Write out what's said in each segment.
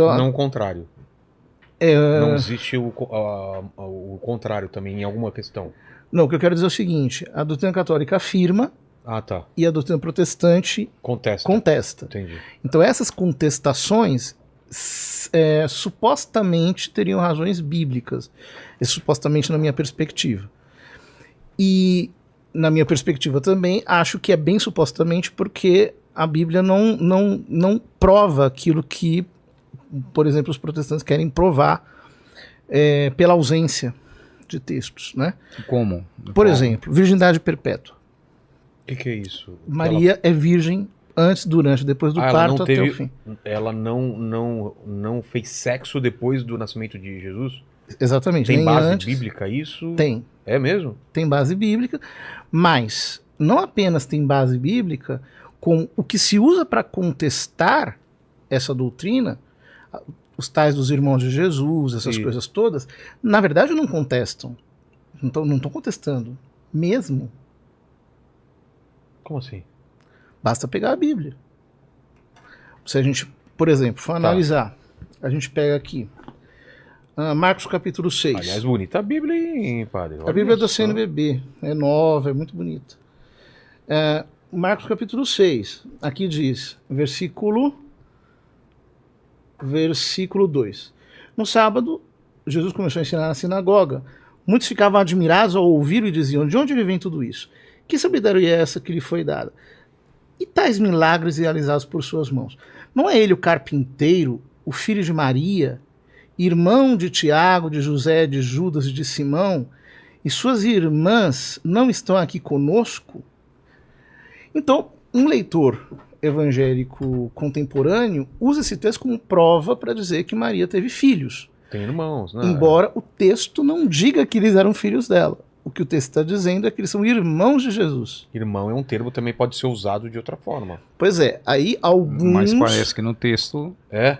Então, Não o contrário. Não existe o contrário também em alguma questão. Não, o que eu quero dizer é o seguinte, a doutrina católica afirma Ah, tá. e a doutrina protestante contesta. Entendi. Então essas contestações supostamente teriam razões bíblicas, supostamente na minha perspectiva. E na minha perspectiva também, acho que é bem supostamente porque a Bíblia não prova aquilo que, por exemplo, os protestantes querem provar pela ausência de textos, né? Como? Por exemplo, virgindade perpétua. O que é isso? Maria é virgem antes, durante, depois do parto até o fim. Ela não fez sexo depois do nascimento de Jesus? Exatamente. Tem nem base antes, bíblica isso? Tem. É mesmo? Tem base bíblica, mas não apenas tem base bíblica, com o que se usa para contestar essa doutrina, os tais dos irmãos de Jesus, essas coisas todas, na verdade não contestam. Não estão contestando. Mesmo. Como assim? Basta pegar a Bíblia. Se a gente, por exemplo, for analisar, a gente pega aqui Marcos capítulo 6. Aliás, bonita a Bíblia, hein, padre? A Bíblia da CNBB. É nova, é muito bonita. Marcos capítulo 6. Aqui diz, versículo 2. No sábado, Jesus começou a ensinar na sinagoga. Muitos ficavam admirados ao ouvi-lo e diziam, de onde ele vem tudo isso? Que sabedoria é essa que lhe foi dada? E tais milagres realizados por suas mãos? Não é ele o carpinteiro, o filho de Maria, irmão de Tiago, de José, de Judas e de Simão, e suas irmãs não estão aqui conosco? Então, um leitor evangélico contemporâneo usa esse texto como prova para dizer que Maria teve filhos. Tem irmãos, né? Embora o texto não diga que eles eram filhos dela. O que o texto está dizendo é que eles são irmãos de Jesus. Irmão é um termo que também pode ser usado de outra forma. Pois é, aí alguns... Mas parece que no texto... É?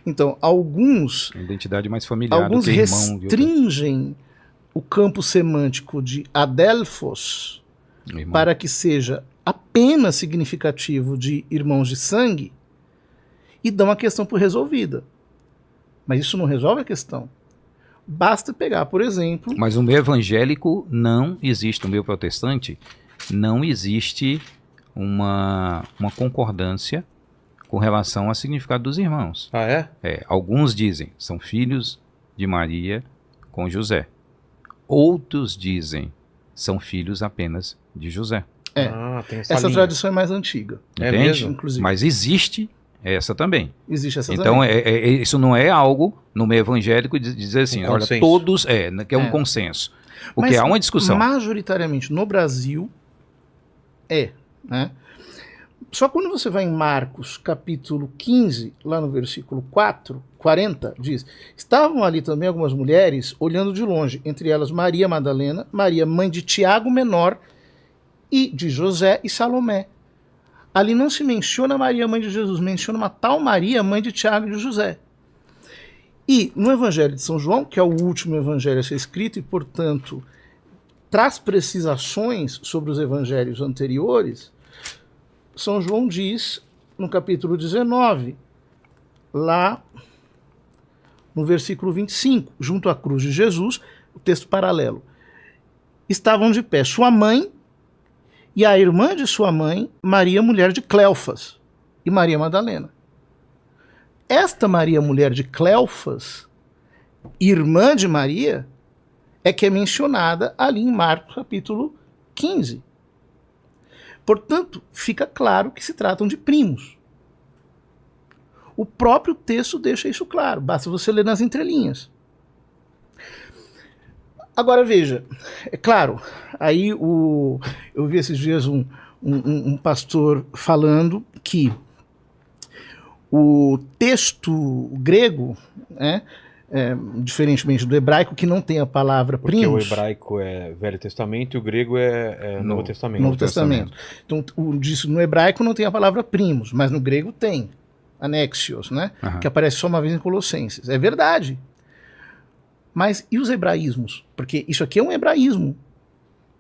Então, alguns... Identidade mais familiar alguns do que irmão. restringem o campo semântico de adelphos para que seja apenas significativo de irmãos de sangue e dão a questão por resolvida. Mas isso não resolve a questão. Basta pegar, por exemplo... Mas no meio evangélico não existe, no meio protestante, não existe uma concordância com relação ao significado dos irmãos. Ah, é? Alguns dizem, são filhos de Maria com José. Outros dizem, são filhos apenas de José. Tem essa linha. tradição é mais antiga. Entende? Mesmo? Inclusive. Mas existe essa também. Existe essa Então, também. isso não é algo no meio evangélico de dizer assim, olha, consenso. todos, que é um consenso. Porque há uma discussão. Majoritariamente no Brasil né? Só quando você vai em Marcos, capítulo 15, lá no versículo 40, diz, estavam ali também algumas mulheres olhando de longe, entre elas Maria Madalena, Maria, mãe de Tiago Menor, e de José e Salomé. Ali não se menciona Maria, mãe de Jesus, menciona uma tal Maria, mãe de Tiago e de José. E no Evangelho de São João, que é o último evangelho a ser escrito e, portanto, traz precisações sobre os evangelhos anteriores, São João diz, no capítulo 19, lá no versículo 25, junto à cruz de Jesus, o texto paralelo, estavam de pé sua mãe e a irmã de sua mãe, Maria, mulher de Cleofas, e Maria Madalena. Esta Maria, mulher de Cleofas, irmã de Maria, é que é mencionada ali em Marcos, capítulo 15. Portanto, fica claro que se tratam de primos. O próprio texto deixa isso claro, basta você ler nas entrelinhas. Agora veja, é claro, aí eu vi esses dias um pastor falando que o texto grego, diferentemente do hebraico, que não tem a palavra primos. Porque o hebraico é Velho Testamento e o grego é Novo Testamento. Novo Testamento. Então, no hebraico não tem a palavra primos, mas no grego tem, anexios, né? Que aparece só uma vez em Colossenses. É verdade. Mas e os hebraísmos? Porque isso aqui é um hebraísmo.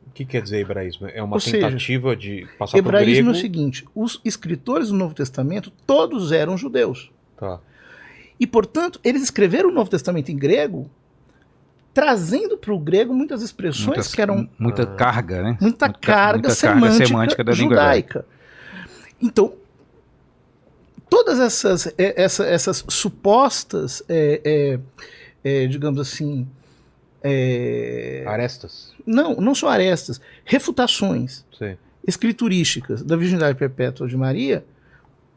O que quer dizer hebraísmo? É uma Ou seja, tentativa de passar para o grego? Hebraísmo é o seguinte, os escritores do Novo Testamento, todos eram judeus. Tá. E, portanto, eles escreveram o Novo Testamento em grego, trazendo para o grego muitas expressões que eram... Muita carga, né? Muita carga semântica da judaica. Então, todas essas supostas, digamos assim... Arestas? Não só arestas, refutações Sim. escriturísticas da virgindade perpétua de Maria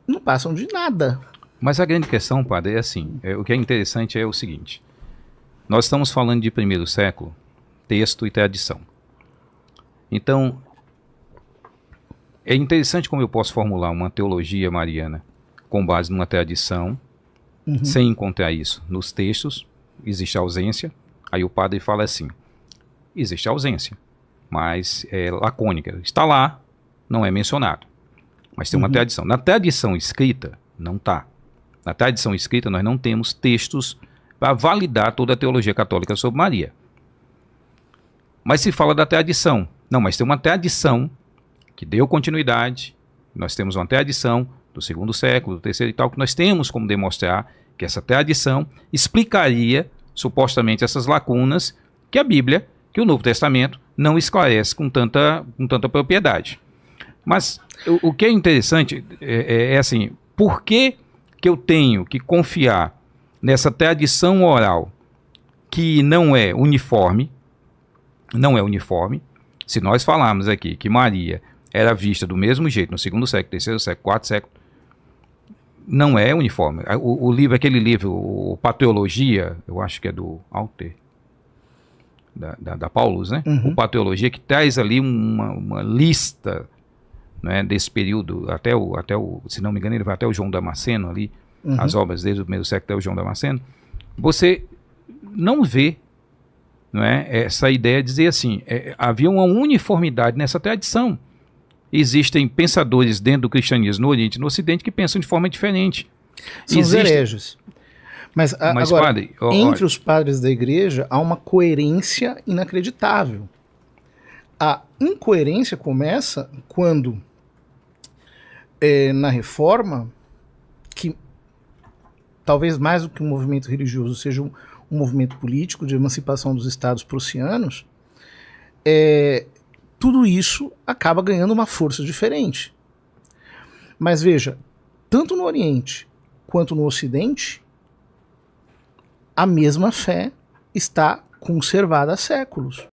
não passam de nada. Mas a grande questão, padre, é assim, o que é interessante é o seguinte, nós estamos falando de primeiro século, texto e tradição. Então, é interessante como eu posso formular uma teologia mariana com base numa tradição, sem encontrar isso nos textos, existe ausência, aí o padre fala assim, existe ausência, mas é lacônica, está lá, não é mencionado, mas tem uma tradição. Na tradição escrita, não está. Na tradição escrita, nós não temos textos para validar toda a teologia católica sobre Maria. Mas se fala da tradição. Não, mas tem uma tradição que deu continuidade. Nós temos uma tradição do 2º século, do 3º e tal, que nós temos como demonstrar que essa tradição explicaria, supostamente, essas lacunas que a Bíblia, que o Novo Testamento, não esclarece com tanta propriedade. Mas o que é interessante é assim, por que eu tenho que confiar nessa tradição oral que não é uniforme, se nós falarmos aqui que Maria era vista do mesmo jeito no 2º século, 3º século, 4º século, não é uniforme. Aquele livro, o Pateologia, eu acho que é do Alter, da Paulus, né? O Pateologia, que traz ali uma lista, né, desse período, até o, se não me engano, ele vai até o João Damasceno ali, as obras desde o 1º século até o João Damasceno, você não vê, não é, essa ideia de dizer assim, havia uma uniformidade nessa tradição. Existem pensadores dentro do cristianismo no Oriente e no Ocidente que pensam de forma diferente. São os hereges. Mas agora, padre, entre os padres da igreja há uma coerência inacreditável. A incoerência começa quando, na Reforma, que talvez mais do que um movimento religioso seja um movimento político de emancipação dos estados prussianos, tudo isso acaba ganhando uma força diferente. Mas veja, tanto no Oriente quanto no Ocidente, a mesma fé está conservada há séculos.